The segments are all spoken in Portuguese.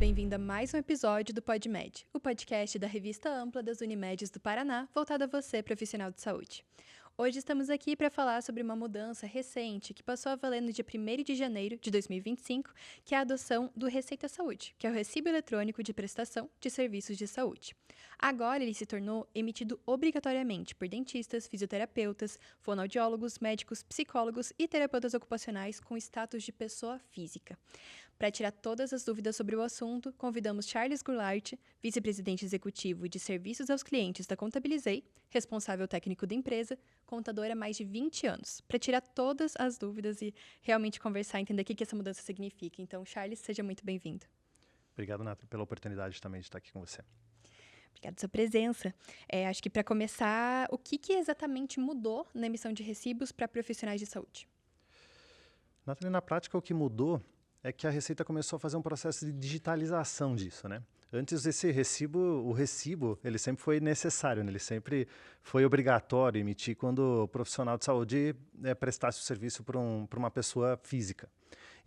bem-vindo a mais um episódio do PodMed, o podcast da revista ampla das Unimedes do Paraná, voltado a você, profissional de saúde. Hoje estamos aqui para falar sobre uma mudança recente que passou a valer no dia 1º de janeiro de 2025, que é a adoção do Receita Saúde, que é o Recibo Eletrônico de Prestação de Serviços de Saúde. Agora ele se tornou emitido obrigatoriamente por dentistas, fisioterapeutas, fonoaudiólogos, médicos, psicólogos e terapeutas ocupacionais com status de pessoa física. Para tirar todas as dúvidas sobre o assunto, convidamos Charles Goulart, vice-presidente executivo de Serviços aos Clientes da Contabilizei, responsável técnico da empresa, contador há mais de 20 anos, para tirar todas as dúvidas e realmente conversar e entender o que essa mudança significa. Então, Charles, seja muito bem-vindo. Obrigado, Nathalie, pela oportunidade também de estar aqui com você. Obrigada pela sua presença. Acho que para começar, o que exatamente mudou na emissão de recibos para profissionais de saúde? Nathalie, na prática, o que mudou é que a Receita começou a fazer um processo de digitalização disso, né? Antes o recibo, ele sempre foi necessário, né? Ele sempre foi obrigatório emitir quando o profissional de saúde prestasse o serviço para uma pessoa física.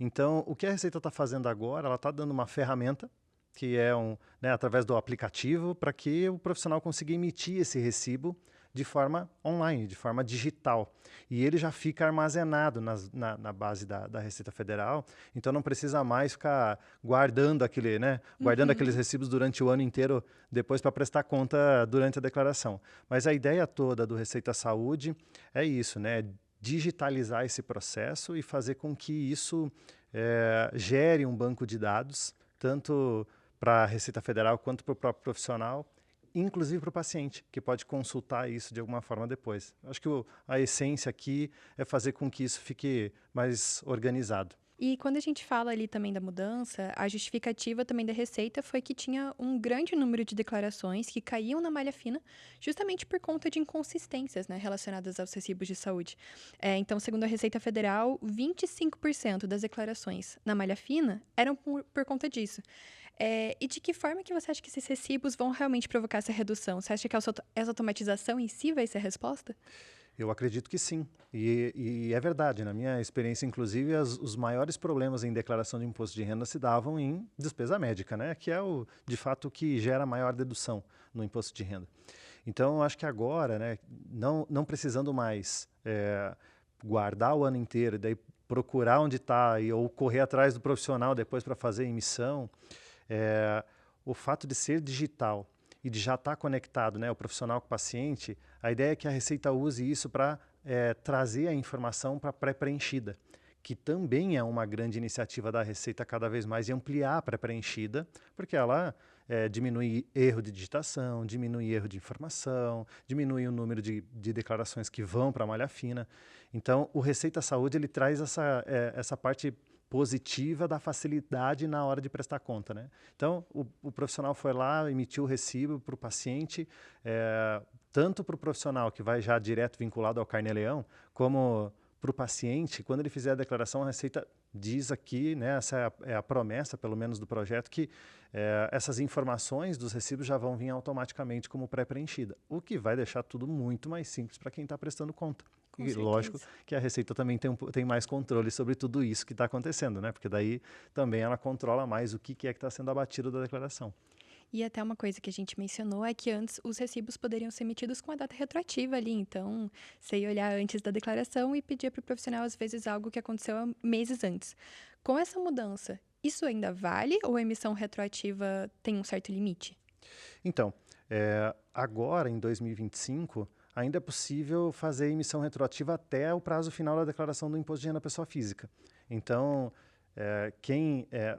Então, o que a Receita está fazendo agora, ela está dando uma ferramenta, que é através do aplicativo, para que o profissional consiga emitir esse recibo de forma online, de forma digital. E ele já fica armazenado na base da Receita Federal, então não precisa mais ficar guardando aqueles recibos durante o ano inteiro, depois para prestar conta durante a declaração. Mas a ideia toda do Receita Saúde é isso, né? Digitalizar esse processo e fazer com que isso gere um banco de dados, tanto para a Receita Federal quanto para o próprio profissional, inclusive para o paciente, que pode consultar isso de alguma forma depois. Acho que a essência aqui é fazer com que isso fique mais organizado. E quando a gente fala ali também da mudança, a justificativa também da Receita foi que tinha um grande número de declarações que caíam na malha fina, justamente por conta de inconsistências, né, relacionadas aos recibos de saúde. Então, segundo a Receita Federal, 25% das declarações na malha fina eram por conta disso. E de que forma que você acha que esses recibos vão realmente provocar essa redução? Você acha que essa automatização em si vai ser a resposta? Eu acredito que sim. E é verdade. Na minha experiência, inclusive, os maiores problemas em declaração de imposto de renda se davam em despesa médica, né? Que é, de fato, o que gera a maior dedução no imposto de renda. Então, eu acho que agora, né, não precisando mais guardar o ano inteiro, daí procurar onde está ou correr atrás do profissional depois para fazer a emissão, o fato de ser digital e de já estar conectado, né, o profissional com o paciente, a ideia é que a Receita use isso para trazer a informação para pré-preenchida, que também é uma grande iniciativa da Receita cada vez mais, e ampliar a pré-preenchida, porque ela diminui erro de digitação, diminui erro de informação, diminui o número de declarações que vão para a malha fina. Então, o Receita Saúde ele traz essa parte positiva da facilidade na hora de prestar conta, né? Então, o profissional foi lá, emitiu o recibo para o paciente, tanto para o profissional, que vai já direto vinculado ao Carnê-Leão, como para o paciente. Quando ele fizer a declaração, a Receita diz aqui, né, essa é a promessa, pelo menos, do projeto, que essas informações dos recibos já vão vir automaticamente como pré-preenchida, o que vai deixar tudo muito mais simples para quem está prestando conta. Com E certeza. lógico que a Receita também tem mais controle sobre tudo isso que está acontecendo, né? Porque daí também ela controla mais o que é que está sendo abatido da declaração. E até uma coisa que a gente mencionou é que antes os recibos poderiam ser emitidos com a data retroativa ali. Então, você ia olhar antes da declaração e pedir para o profissional, às vezes, algo que aconteceu há meses antes. Com essa mudança, isso ainda vale ou a emissão retroativa tem um certo limite? Então, agora, em 2025, ainda é possível fazer emissão retroativa até o prazo final da declaração do imposto de renda da pessoa física. Então,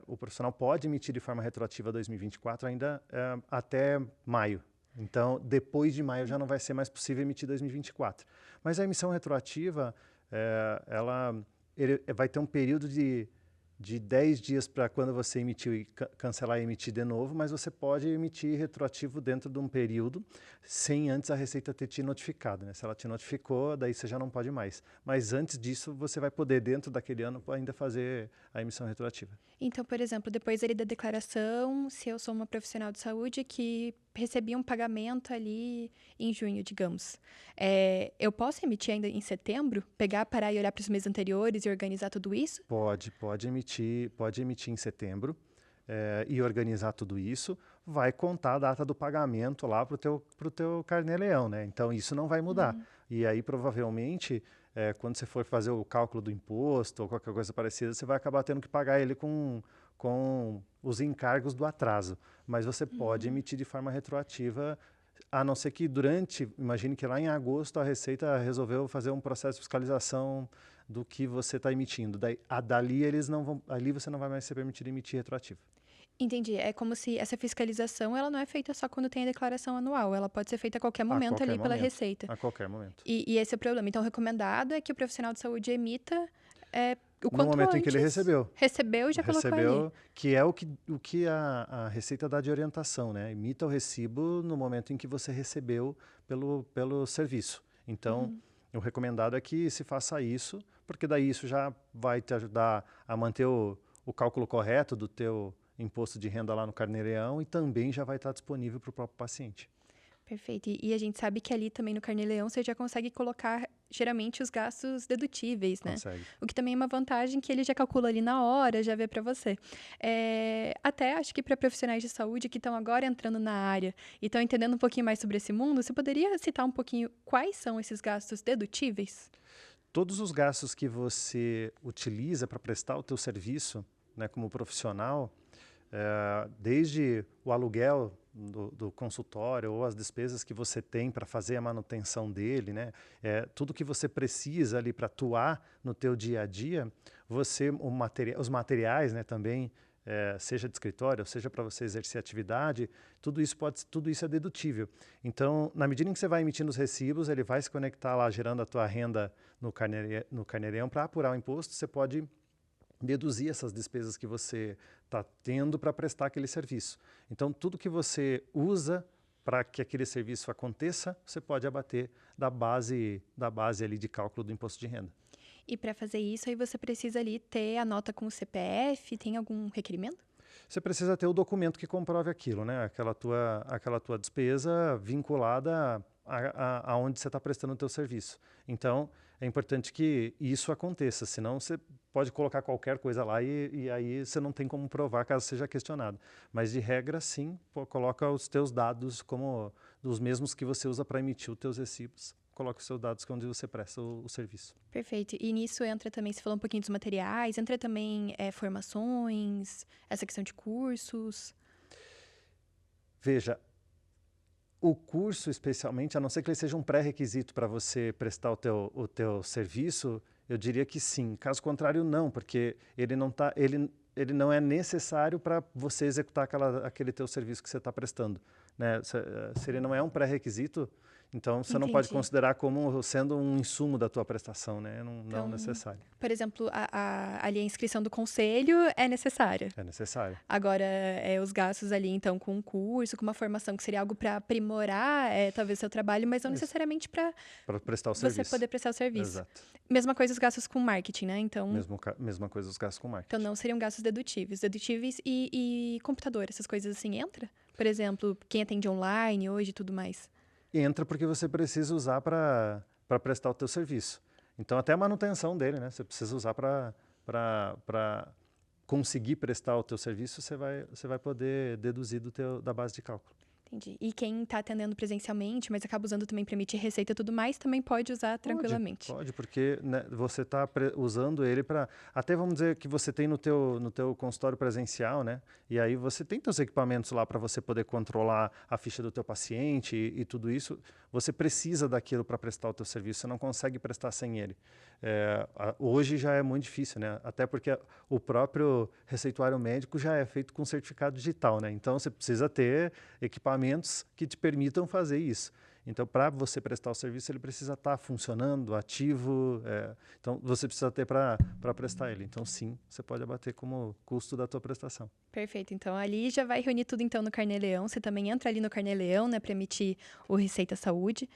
o profissional pode emitir de forma retroativa 2024 ainda até maio. Então, depois de maio já não vai ser mais possível emitir 2024. Mas a emissão retroativa, ele vai ter um período de 10 dias para quando você emitiu e cancelar e emitir de novo, mas você pode emitir retroativo dentro de um período sem antes a Receita ter te notificado, né? Se ela te notificou, daí você já não pode mais. Mas antes disso, você vai poder, dentro daquele ano, ainda fazer a emissão retroativa. Então, por exemplo, depois ali da declaração, se eu sou uma profissional de saúde que recebi um pagamento ali em junho, digamos, eu posso emitir ainda em setembro? Parar e olhar para os meses anteriores e organizar tudo isso? Pode emitir em setembro. e organizar tudo isso, vai contar a data do pagamento lá para o teu carnê-leão, né? Então, isso não vai mudar. E aí, provavelmente, quando você for fazer o cálculo do imposto ou qualquer coisa parecida, você vai acabar tendo que pagar ele com os encargos do atraso. Mas você pode emitir de forma retroativa, a não ser que imagine que lá em agosto a Receita resolveu fazer um processo de fiscalização do que você está emitindo. Dali ali você não vai mais ser permitido emitir retroativo. Entendi. É como se essa fiscalização ela não é feita só quando tem a declaração anual, ela pode ser feita a qualquer A momento qualquer ali pela momento. Receita. A qualquer momento. E esse é o problema. Então, o recomendado é que o profissional de saúde emita o No quanto momento em que ele antes. recebeu. Recebeu e já colocou ali. Recebeu, que é o que a Receita dá de orientação, né? Emita o recibo no momento em que você recebeu pelo serviço. Então, o recomendado é que se faça isso, porque daí isso já vai te ajudar a manter o cálculo correto do teu imposto de renda lá no Carnê-Leão e também já vai estar disponível para o próprio paciente. Perfeito. E a gente sabe que ali também no Carnê-Leão você já consegue colocar geralmente os gastos dedutíveis, né? Consegue. O que também é uma vantagem que ele já calcula ali na hora, já vê para você. Até acho que para profissionais de saúde que estão agora entrando na área e estão entendendo um pouquinho mais sobre esse mundo, você poderia citar um pouquinho quais são esses gastos dedutíveis? Todos os gastos que você utiliza para prestar o teu serviço, né, como profissional, desde o aluguel do consultório ou as despesas que você tem para fazer a manutenção dele, né? Tudo que você precisa ali para atuar no teu dia a dia, os materiais, né, também, seja de escritório, seja para você exercer atividade, tudo isso é dedutível. Então, na medida em que você vai emitindo os recibos, ele vai se conectar lá, gerando a tua renda no Carnê-Leão para apurar o imposto, você pode deduzir essas despesas que você está tendo para prestar aquele serviço. Então, tudo que você usa para que aquele serviço aconteça, você pode abater da base ali de cálculo do imposto de renda. E para fazer isso, aí você precisa ali ter a nota com o CPF, tem algum requerimento? Você precisa ter o documento que comprove aquilo, né? Aquela tua despesa vinculada aonde você está prestando o teu serviço. Então, é importante que isso aconteça, senão você pode colocar qualquer coisa lá e aí você não tem como provar caso seja questionado. Mas, de regra, sim, coloca os teus dados como os mesmos que você usa para emitir os teus recibos. Coloca os seus dados onde você presta o serviço. Perfeito. E nisso entra também, você falou um pouquinho dos materiais, entra também formações, essa questão de cursos. Veja, o curso, especialmente, a não ser que ele seja um pré-requisito para você prestar o teu serviço, eu diria que sim. Caso contrário, não, porque ele não é necessário para você executar aquele teu serviço que você está prestando, né? Se ele não é um pré-requisito, então você não pode Entendi. considerar como sendo um insumo da tua prestação, né? Não Então, necessário. por exemplo, ali a inscrição do conselho é necessária. É necessário. Agora, os gastos ali, então, com um curso, com uma formação que seria algo para aprimorar, talvez, seu trabalho, mas não necessariamente para prestar o você serviço. poder prestar o serviço. Exato. Mesma coisa os gastos com marketing, né? Então, Mesma coisa os gastos com marketing. então não seriam gastos dedutíveis. Dedutíveis e computador, essas coisas assim, entra? Por exemplo, quem atende online hoje e tudo mais. Entra porque você precisa usar para prestar o teu serviço. Então, até a manutenção dele, né? Você precisa usar para conseguir prestar o teu serviço, você vai poder deduzir da base de cálculo. Entendi. E quem está atendendo presencialmente, mas acaba usando também para emitir receita e tudo mais, também pode usar tranquilamente. Pode, porque, né, você está usando ele para... Até vamos dizer que você tem no teu consultório presencial, né? E aí você tem teus equipamentos lá para você poder controlar a ficha do teu paciente e tudo isso. Você precisa daquilo para prestar o teu serviço, você não consegue prestar sem ele. Hoje já é muito difícil, né? Até porque o próprio receituário médico já é feito com certificado digital, né? Então você precisa ter equipamentos que te permitam fazer isso. Então, para você prestar o serviço, ele precisa estar funcionando, ativo. Então, você precisa ter para prestar ele. Então, sim, você pode abater como custo da tua prestação. Perfeito. Então, ali já vai reunir tudo então no Carnê-Leão. Você também entra ali no Carnê-Leão, né, para emitir o Receita Saúde.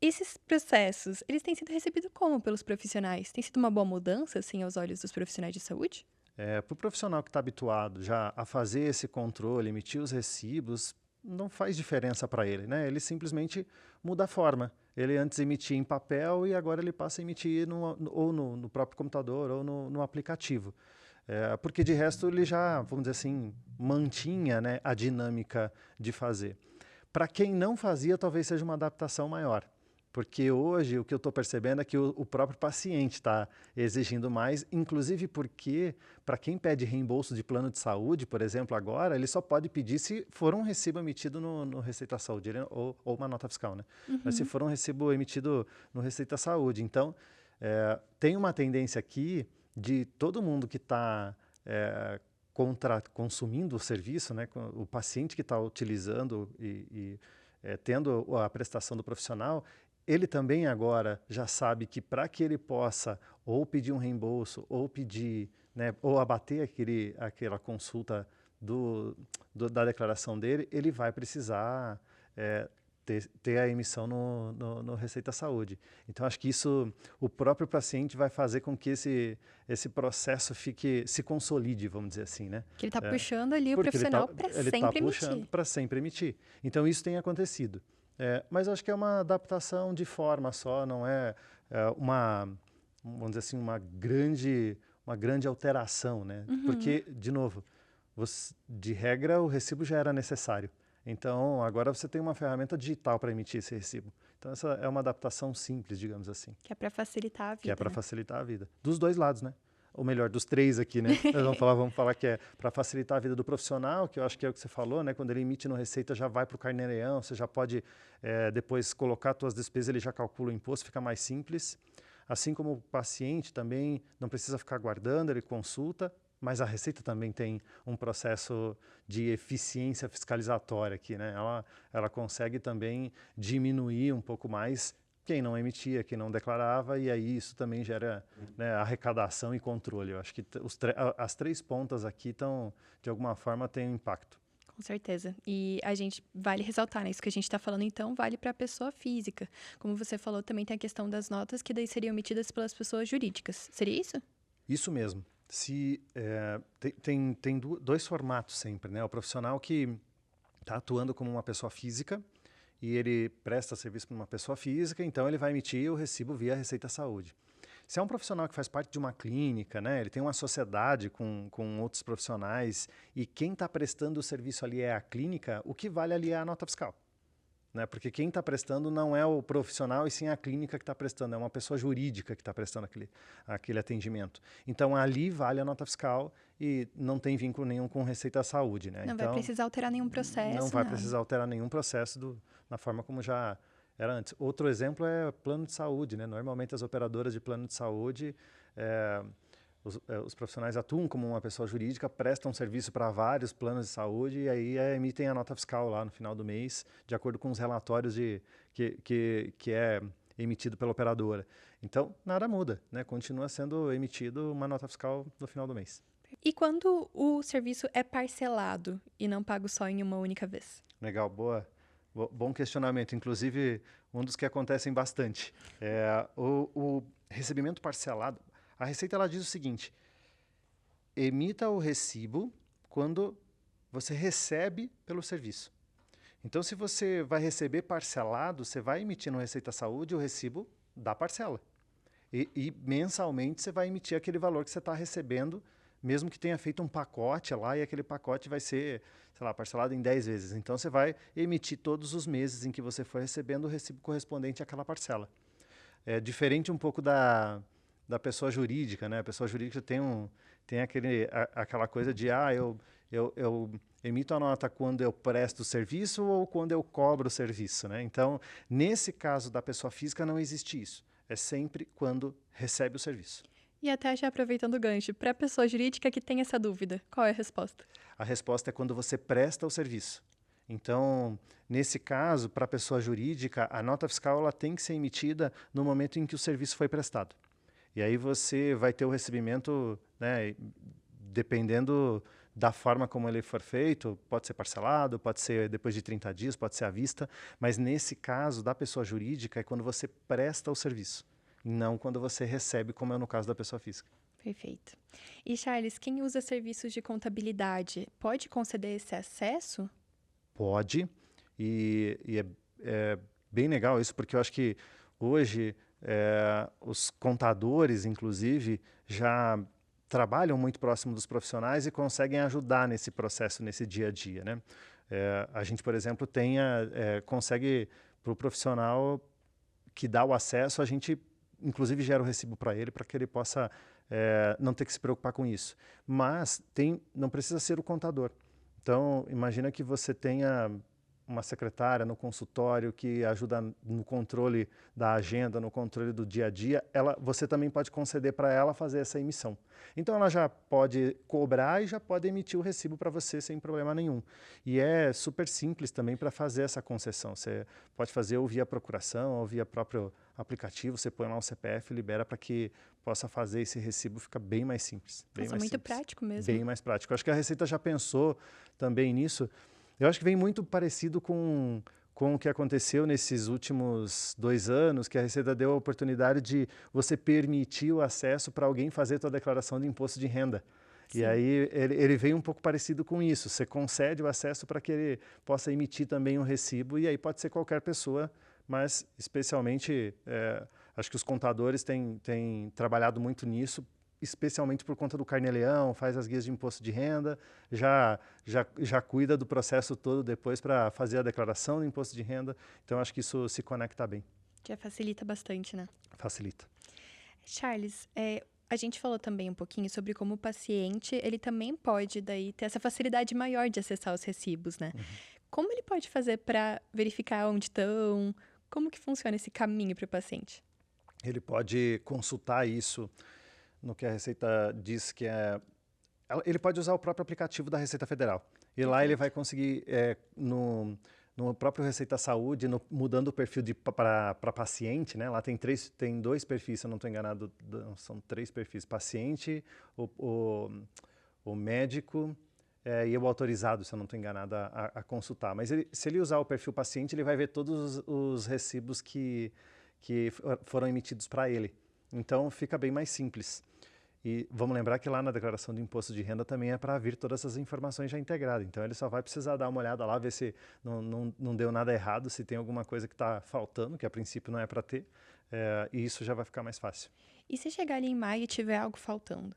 Esses processos, eles têm sido recebidos como pelos profissionais? Tem sido uma boa mudança, assim, aos olhos dos profissionais de saúde? Para o profissional que está habituado já a fazer esse controle, emitir os recibos, não faz diferença para ele, né? Ele simplesmente muda a forma. Ele antes emitia em papel e agora ele passa a emitir ou no próprio computador ou no aplicativo. Porque de resto ele já, vamos dizer assim, mantinha, né, a dinâmica de fazer. Para quem não fazia, talvez seja uma adaptação maior. Porque hoje o que eu estou percebendo é que o próprio paciente está exigindo mais, inclusive porque, para quem pede reembolso de plano de saúde, por exemplo, agora, ele só pode pedir se for um recibo emitido no Receita Saúde, ou uma nota fiscal, né? Mas se for um recibo emitido no Receita Saúde. Então, tem uma tendência aqui de todo mundo que está consumindo o serviço, né? O paciente que está utilizando e tendo a prestação do profissional, ele também agora já sabe que para que ele possa ou pedir um reembolso ou pedir, né, ou abater aquela consulta da declaração dele, ele vai precisar ter a emissão no Receita Saúde. Então, acho que isso, o próprio paciente vai fazer com que esse processo se consolide, vamos dizer assim, né? Que ele está puxando ali o Porque profissional para ele está sempre puxando emitir. para sempre emitir. Então, isso tem acontecido. Mas acho que é uma adaptação de forma só, não é, vamos dizer assim, uma grande alteração, né? Porque, de novo, de regra, o recibo já era necessário. Então, agora você tem uma ferramenta digital para emitir esse recibo. Então, essa é uma adaptação simples, digamos assim. Que é para facilitar a vida. Que é para né? facilitar a vida. Dos dois lados, né? Ou melhor, dos três aqui, né? Nós vamos falar que é para facilitar a vida do profissional, que eu acho que é o que você falou, né? Quando ele emite no Receita, já vai para o carnê-leão, você já pode depois colocar suas despesas, ele já calcula o imposto, fica mais simples. Assim como o paciente também não precisa ficar guardando, ele consulta, mas a Receita também tem um processo de eficiência fiscalizatória aqui, né? Ela consegue também diminuir um pouco mais quem não emitia, quem não declarava, e aí isso também gera, né, arrecadação e controle. Eu acho que as três pontas aqui estão, de alguma forma, têm um impacto. Com certeza. E a gente vale ressaltar, né? Isso que a gente está falando, então, vale para a pessoa física. Como você falou, também tem a questão das notas que daí seriam emitidas pelas pessoas jurídicas. Seria isso? Isso mesmo. Tem dois formatos sempre, né? O profissional que está atuando como uma pessoa física e ele presta serviço para uma pessoa física, então ele vai emitir o recibo via Receita Saúde. Se é um profissional que faz parte de uma clínica, né, ele tem uma sociedade com outros profissionais e quem está prestando o serviço ali é a clínica, o que vale ali é a nota fiscal. Né? Porque quem está prestando não é o profissional e sim a clínica que está prestando, é uma pessoa jurídica que está prestando aquele atendimento. Então, ali vale a nota fiscal e não tem vínculo nenhum com Receita Saúde. Né? Não então, vai precisar alterar nenhum processo, não vai nada. precisar alterar nenhum processo na forma como já era antes. Outro exemplo é plano de saúde. Né? Normalmente, as operadoras de plano de saúde... Os profissionais atuam como uma pessoa jurídica, prestam serviço para vários planos de saúde e aí emitem a nota fiscal lá no final do mês, de acordo com os relatórios que é emitido pela operadora. Então, nada muda, né? Continua sendo emitido uma nota fiscal no final do mês. E quando o serviço é parcelado e não pago só em uma única vez? Legal, bom questionamento. Inclusive, um dos que acontecem bastante. O recebimento parcelado. A Receita ela diz o seguinte: emita o recibo quando você recebe pelo serviço. Então, se você vai receber parcelado, você vai emitir no Receita Saúde o recibo da parcela. E mensalmente você vai emitir aquele valor que você está recebendo, mesmo que tenha feito um pacote lá e aquele pacote vai ser, sei lá, parcelado em 10 vezes. Então, você vai emitir todos os meses em que você for recebendo o recibo correspondente àquela parcela. É diferente um pouco da pessoa jurídica, né? A pessoa jurídica tem aquela coisa de, eu emito a nota quando eu presto o serviço ou quando eu cobro o serviço, né? Então, nesse caso da pessoa física, não existe isso. É sempre quando recebe o serviço. E até já aproveitando o gancho, para a pessoa jurídica que tem essa dúvida, qual é a resposta? A resposta é quando você presta o serviço. Então, nesse caso, para a pessoa jurídica, a nota fiscal ela tem que ser emitida no momento em que o serviço foi prestado. E aí você vai ter o recebimento, né, dependendo da forma como ele for feito, pode ser parcelado, pode ser depois de 30 dias, pode ser à vista, mas nesse caso da pessoa jurídica é quando você presta o serviço, e não quando você recebe, como é no caso da pessoa física. Perfeito. E Charles, quem usa serviços de contabilidade pode conceder esse acesso? Pode, e é bem legal isso, porque eu acho que hoje os contadores, inclusive, já trabalham muito próximo dos profissionais e conseguem ajudar nesse processo, nesse dia a dia, né? A gente, por exemplo, consegue, para o profissional que dá o acesso, a gente inclusive gera o recibo para ele que ele possa não ter que se preocupar com isso. Mas não precisa ser o contador. Então, imagina que você tenha uma secretária no consultório que ajuda no controle da agenda, no controle do dia a dia, você também pode conceder para ela fazer essa emissão. Então ela já pode cobrar e já pode emitir o recibo para você sem problema nenhum. E é super simples também para fazer essa concessão. Você pode fazer ou via procuração ou via próprio aplicativo, você põe lá um CPF e libera para que possa fazer esse recibo, fica bem mais simples. Bem mais muito simples. prático mesmo. Bem mais prático. Acho que a Receita já pensou também nisso. Eu acho que vem muito parecido com o que aconteceu nesses últimos 2 anos, que a Receita deu a oportunidade de você permitir o acesso para alguém fazer a sua declaração de imposto de renda. Sim. E aí ele veio um pouco parecido com isso. Você concede o acesso para que ele possa emitir também um recibo, e aí pode ser qualquer pessoa, mas especialmente, acho que os contadores têm trabalhado muito nisso, especialmente por conta do Carnê-Leão, faz as guias de imposto de renda, já cuida do processo todo depois para fazer a declaração do imposto de renda. Então, acho que isso se conecta bem. Já facilita bastante, né? Facilita. Charles, a gente falou também um pouquinho sobre como o paciente, ele também pode daí ter essa facilidade maior de acessar os recibos, né? Como ele pode fazer para verificar onde estão? Como que funciona esse caminho para o paciente? Ele pode consultar isso no que a Receita diz que ele pode usar o próprio aplicativo da Receita Federal. E lá ele vai conseguir, no próprio Receita Saúde, mudando o perfil para paciente, né? Lá tem 2 perfis, se eu não estou enganado, são 3 perfis. Paciente, o médico e o autorizado, se eu não estou enganado, a consultar. Mas se ele usar o perfil paciente, ele vai ver todos os recibos que foram emitidos para ele. Então, fica bem mais simples. E vamos lembrar que lá na declaração de imposto de renda também é para vir todas essas informações já integradas. Então, ele só vai precisar dar uma olhada lá, ver se não deu nada errado, se tem alguma coisa que está faltando, que a princípio não é para ter, e isso já vai ficar mais fácil. E se chegar ali em maio e tiver algo faltando?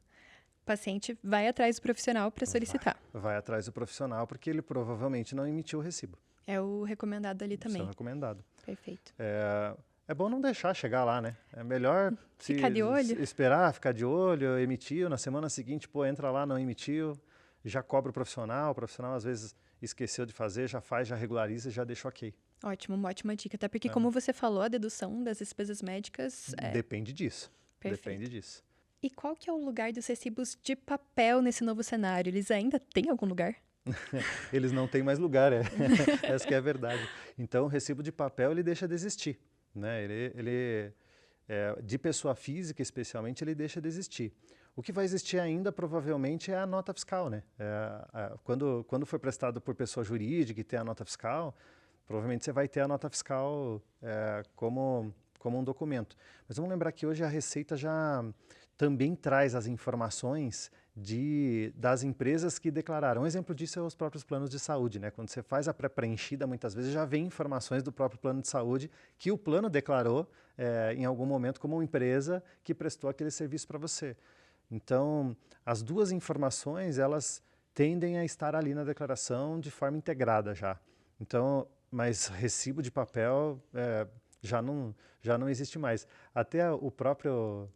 O paciente vai atrás do profissional para solicitar. Vai atrás do profissional, porque ele provavelmente não emitiu o recibo. É o recomendado ali também. Isso é o recomendado. Perfeito. É bom não deixar chegar lá, né? É melhor ficar de olho. Esperar, ficar de olho, emitiu, na semana seguinte, entra lá, não emitiu, já cobra o profissional às vezes esqueceu de fazer, já faz, já regulariza, já deixa ok. Ótimo, uma ótima dica. Até porque, como você falou, a dedução das despesas médicas... Depende disso. Perfeito. Depende disso. E qual que é o lugar dos recibos de papel nesse novo cenário? Eles ainda têm algum lugar? Eles não têm mais lugar, essa que é a verdade. Então, o recibo de papel, ele deixa de existir. Né? De pessoa física, especialmente, ele deixa de existir. O que vai existir ainda, provavelmente, é a nota fiscal. Né? Quando for prestado por pessoa jurídica e ter a nota fiscal, provavelmente você vai ter a nota fiscal como um documento. Mas vamos lembrar que hoje a Receita já também traz as informações das empresas que declararam. Um exemplo disso é os próprios planos de saúde, né? Quando você faz a pré-preenchida, muitas vezes já vem informações do próprio plano de saúde que o plano declarou em algum momento como uma empresa que prestou aquele serviço para você. Então, as 2 informações, elas tendem a estar ali na declaração de forma integrada já. Então, mas recibo de papel já não existe mais. Até o próprio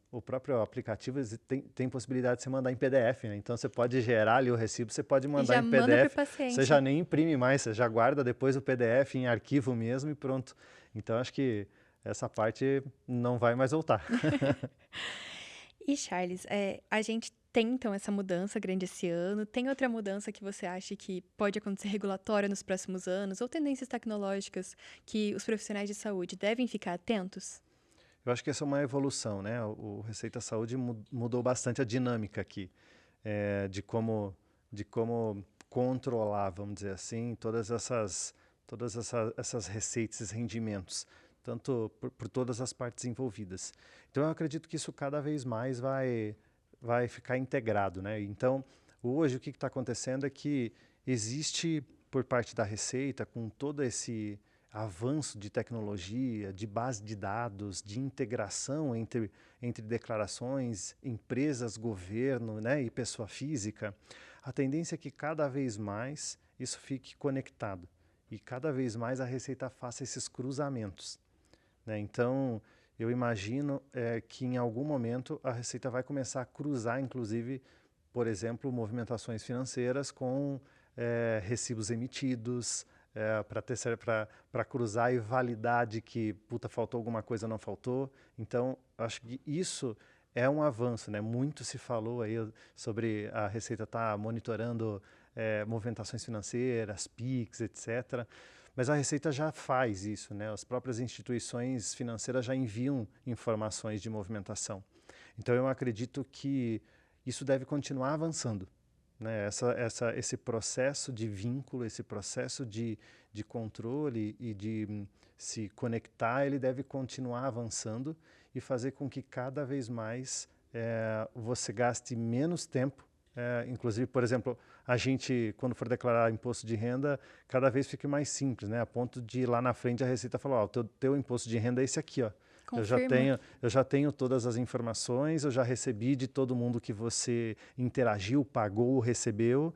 aplicativo tem possibilidade de você mandar em PDF, né? Então, você pode gerar ali o recibo, você pode mandar em PDF. Manda pro paciente. Você já nem imprime mais, você já guarda depois o PDF em arquivo mesmo e pronto. Então, acho que essa parte não vai mais voltar. E, Charles, a gente tem, então, essa mudança grande esse ano. Tem outra mudança que você acha que pode acontecer regulatória nos próximos anos? Ou tendências tecnológicas que os profissionais de saúde devem ficar atentos? Eu acho que essa é uma evolução, né? O Receita Saúde mudou bastante a dinâmica aqui, de como controlar, vamos dizer assim, todas essas receitas, esses rendimentos, tanto por todas as partes envolvidas. Então, eu acredito que isso cada vez mais vai ficar integrado, né? Então, hoje o que está acontecendo é que existe, por parte da Receita, com todo avanço de tecnologia, de base de dados, de integração entre declarações, empresas, governo, né, e pessoa física, a tendência é que cada vez mais isso fique conectado e cada vez mais a Receita faça esses cruzamentos, né? Então, eu imagino que em algum momento a Receita vai começar a cruzar, inclusive, por exemplo, movimentações financeiras com recibos emitidos, para cruzar e validar de que, puta, faltou alguma coisa, não faltou. Então, acho que isso é um avanço, né? Muito se falou aí sobre a Receita estar monitorando movimentações financeiras, PIX, etc. Mas a Receita já faz isso, né? As próprias instituições financeiras já enviam informações de movimentação. Então, eu acredito que isso deve continuar avançando, né? Esse processo de vínculo, esse processo de controle e de se conectar, ele deve continuar avançando e fazer com que cada vez mais você gaste menos tempo. Inclusive, por exemplo, a gente, quando for declarar imposto de renda, cada vez fica mais simples, né? A ponto de lá na frente a Receita falar, ó, o teu imposto de renda é esse aqui, ó. Confirma. Eu já tenho todas as informações, eu já recebi de todo mundo que você interagiu, pagou, recebeu,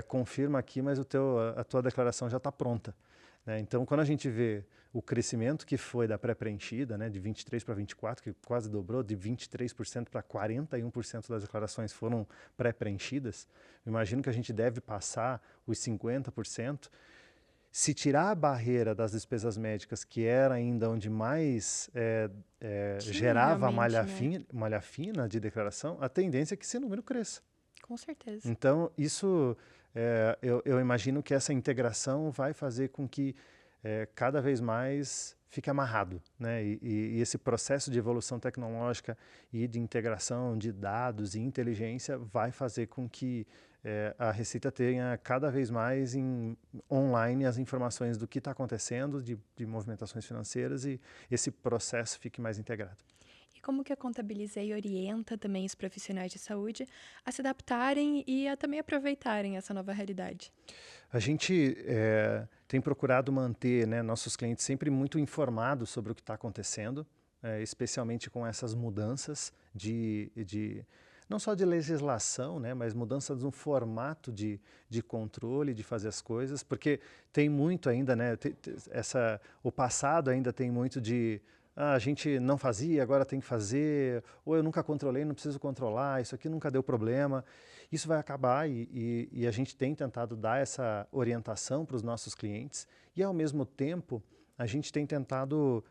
confirma aqui, mas a tua declaração já está pronta, né? Então, quando a gente vê o crescimento que foi da pré-preenchida, né, de 23 para 24, que quase dobrou, de 23% para 41% das declarações foram pré-preenchidas, eu imagino que a gente deve passar os 50%. Se tirar a barreira das despesas médicas, que era ainda onde mais Tinha gerava realmente, né? malha fina de declaração, a tendência é que esse número cresça. Com certeza. Então, isso, eu imagino que essa integração vai fazer com que cada vez mais fique amarrado, né? E esse processo de evolução tecnológica e de integração de dados e inteligência vai fazer com que a Receita tenha cada vez mais online as informações do que está acontecendo de movimentações financeiras e esse processo fique mais integrado. E como que a Contabilizei orienta também os profissionais de saúde a se adaptarem e a também aproveitarem essa nova realidade? A gente tem procurado manter, né, nossos clientes sempre muito informados sobre o que está acontecendo, especialmente com essas mudanças não só de legislação, né, mas mudanças no formato de controle, de fazer as coisas, porque tem muito ainda, né, o passado ainda tem muito de a gente não fazia, agora tem que fazer, ou eu nunca controlei, não preciso controlar, isso aqui nunca deu problema. Isso vai acabar e a gente tem tentado dar essa orientação para os nossos clientes e, ao mesmo tempo, a gente tem tentado,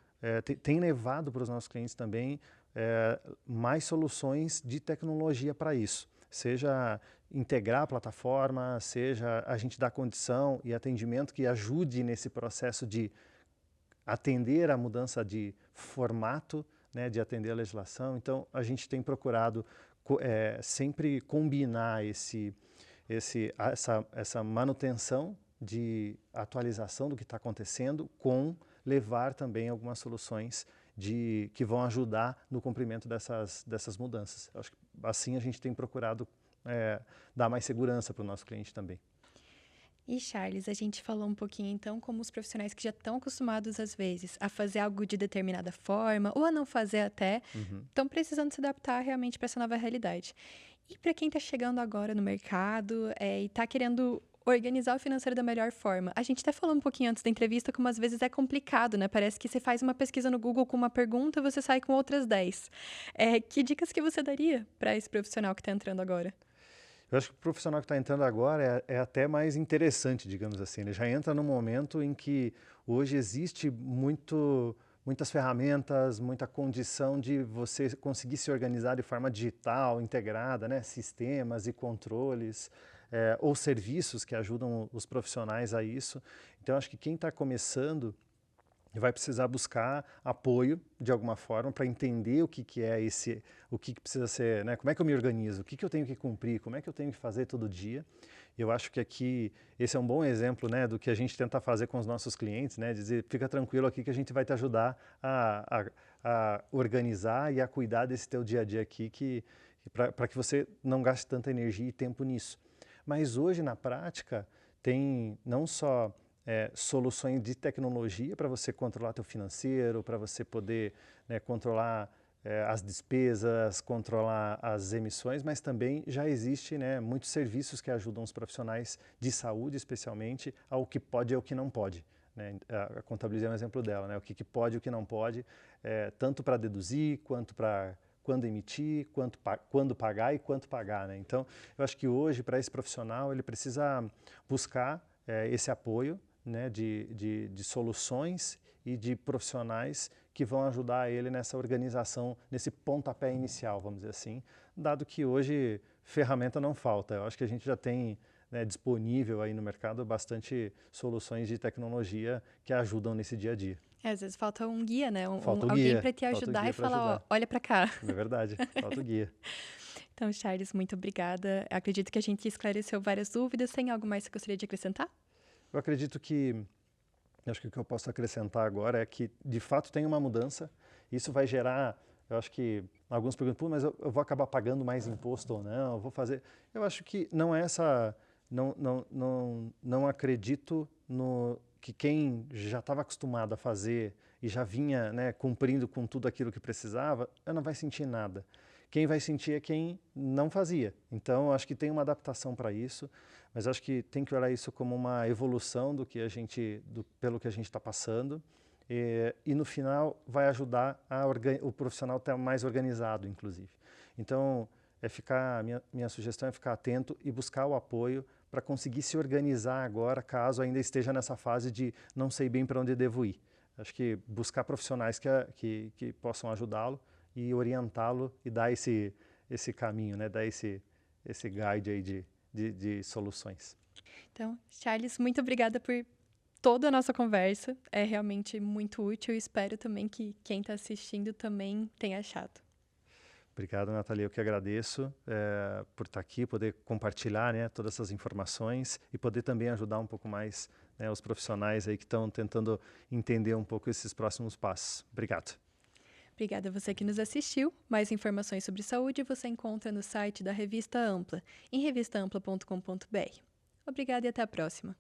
tem levado para os nossos clientes também mais soluções de tecnologia para isso. Seja integrar a plataforma, seja a gente dar condição e atendimento que ajude nesse processo de atender a mudança de formato, né, de atender a legislação. Então, a gente tem procurado sempre combinar essa manutenção de atualização do que está acontecendo com levar também algumas soluções que vão ajudar no cumprimento dessas mudanças. Acho que assim a gente tem procurado dar mais segurança para o nosso cliente também. E Charles, a gente falou um pouquinho então como os profissionais que já estão acostumados às vezes a fazer algo de determinada forma ou a não fazer até, estão precisando se adaptar realmente para essa nova realidade. E para quem está chegando agora no mercado e está querendo organizar o financeiro da melhor forma, a gente até falou um pouquinho antes da entrevista como às vezes é complicado, né? Parece que você faz uma pesquisa no Google com uma pergunta e você sai com outras 10. Que dicas que você daria para esse profissional que está entrando agora? Eu acho que o profissional que está entrando agora é até mais interessante, digamos assim. Ele já entra num momento em que hoje existe muitas ferramentas, muita condição de você conseguir se organizar de forma digital, integrada, né? Sistemas e controles, ou serviços que ajudam os profissionais a isso. Então, acho que quem está começando vai precisar buscar apoio de alguma forma para entender o que é o que precisa ser, né? Como é que eu me organizo, o que eu tenho que cumprir, como é que eu tenho que fazer todo dia. Eu acho que aqui esse é um bom exemplo, né, do que a gente tenta fazer com os nossos clientes, né? Dizer, fica tranquilo aqui que a gente vai te ajudar a organizar e a cuidar desse teu dia a dia aqui, para que você não gaste tanta energia e tempo nisso. Mas hoje, na prática, tem não só soluções de tecnologia para você controlar teu financeiro, para você poder, né, controlar as despesas, controlar as emissões, mas também já existe, né, muitos serviços que ajudam os profissionais de saúde, especialmente, ao que pode e ao que não pode. Né? A Contabilizei é um exemplo dela, né? O que pode e o que não pode, tanto para deduzir, quanto para quando emitir, quando pagar e quanto pagar. Né? Então, eu acho que hoje, para esse profissional, ele precisa buscar esse apoio, né, de soluções e de profissionais que vão ajudar ele nessa organização, nesse pontapé inicial, vamos dizer assim, dado que hoje ferramenta não falta. Eu acho que a gente já tem, né, disponível aí no mercado bastante soluções de tecnologia que ajudam nesse dia a dia. Às vezes falta um guia, né? Falta o Alguém guia, para te falta o ajudar guia e para falar, ó, ajudar. olha para cá. Não é verdade? Falta o guia. Então, Charles, muito obrigada. Acredito que a gente esclareceu várias dúvidas. Tem algo mais que você gostaria de acrescentar? Eu acredito que, acho que o que eu posso acrescentar agora é que, de fato, tem uma mudança. Isso vai gerar, eu acho que alguns perguntam, mas eu vou acabar pagando mais imposto ou não? Eu vou fazer. Eu acho que não é essa. Não acredito que quem já estava acostumado a fazer e já vinha, né, cumprindo com tudo aquilo que precisava, não vai sentir nada. Quem vai sentir é quem não fazia. Então, acho que tem uma adaptação para isso, mas acho que tem que olhar isso como uma evolução pelo que a gente está passando. E no final vai ajudar o profissional a estar mais organizado, inclusive. Então, minha sugestão é ficar atento e buscar o apoio para conseguir se organizar agora, caso ainda esteja nessa fase de não sei bem para onde devo ir. Acho que buscar profissionais que possam ajudá-lo e orientá-lo e dar esse caminho, né? Dar esse guide aí de soluções. Então, Charles, muito obrigada por toda a nossa conversa. É realmente muito útil e espero também que quem está assistindo também tenha achado. Obrigado, Nathalie. Eu que agradeço por estar aqui, poder compartilhar, né, todas essas informações e poder também ajudar um pouco mais, né, os profissionais aí que estão tentando entender um pouco esses próximos passos. Obrigado. Obrigada a você que nos assistiu. Mais informações sobre saúde você encontra no site da Revista Ampla, em revistaampla.com.br. Obrigada e até a próxima.